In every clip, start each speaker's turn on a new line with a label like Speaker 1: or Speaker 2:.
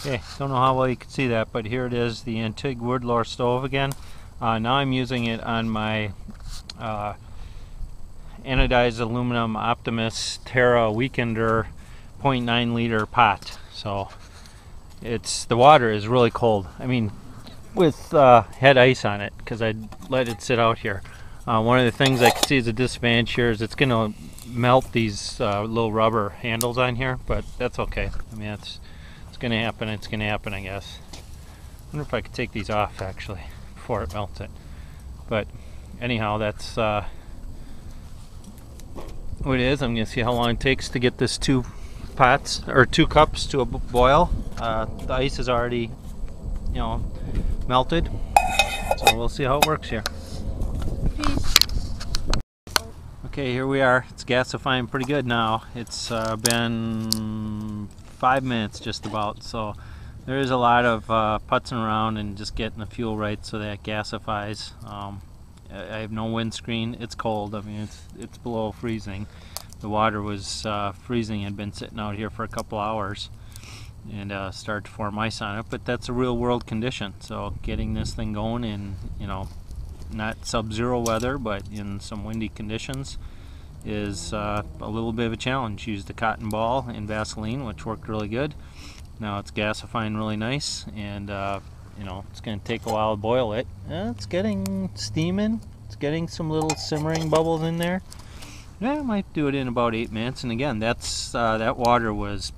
Speaker 1: Okay, don't know how well you can see that, but here it is, the antique wood lore stove again. Now I'm using it on my anodized aluminum Optimus Terra Weekender 0.9 liter pot. So the water is really cold. I mean, with had ice on it because I let it sit out here. One of the things I can see as a disadvantage here is it's going to melt these little rubber handles on here, but that's okay. I mean, it's going to happen. It's going to happen, I guess. I wonder if I could take these off actually before it melts it. But anyhow, that's what it is. I'm going to see how long it takes to get this 2 cups to a boil. The ice is already, melted. So we'll see how it works here.
Speaker 2: Peace.
Speaker 1: Okay, here we are. It's gasifying pretty good now. It's been 5 minutes just about, so there is a lot of putzing around and just getting the fuel right so that it gasifies. I have no windscreen. It's cold. I mean, it's below freezing. The water was freezing. Had been sitting out here for a couple hours and started to form ice on it, but that's a real world condition. So getting this thing going in, not sub-zero weather, but in some windy conditions is a little bit of a challenge. Used a cotton ball and Vaseline, which worked really good. Now it's gasifying really nice, and it's going to take a while to boil it. It's getting steaming. It's getting some little simmering bubbles in there. Yeah, I might do it in about 8 minutes. And again, that's that water was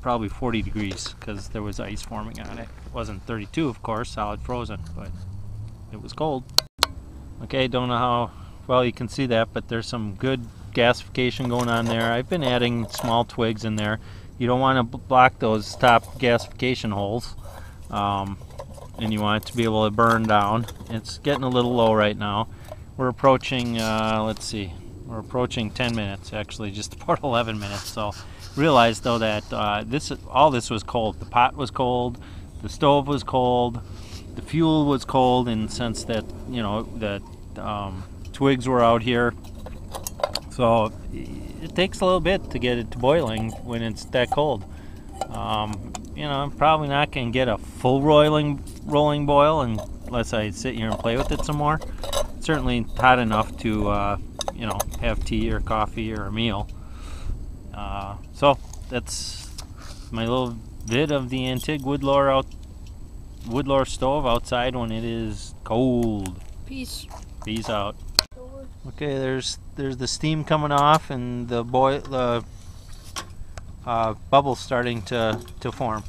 Speaker 1: probably 40 degrees because there was ice forming on it. It wasn't 32, of course, solid frozen, but it was cold. Okay, don't know how well you can see that, but there's some good gasification going on there. I've been adding small twigs in there. You don't want to block those top gasification holes, and you want it to be able to burn down. It's getting a little low right now. We're approaching, let's see, we're approaching 10 minutes, actually just about 11 minutes. So realize though that all this was cold. The pot was cold, the stove was cold, the fuel was cold in the sense that, that twigs were out here. So it takes a little bit to get it to boiling when it's that cold. I'm probably not going to get a full rolling boil unless I sit here and play with it some more. It's certainly hot enough to, have tea or coffee or a meal. So that's my little vid of the antique wood lore stove outside when it is cold.
Speaker 2: Peace.
Speaker 1: Peace out. Okay, there's the steam coming off and the bubbles starting to form.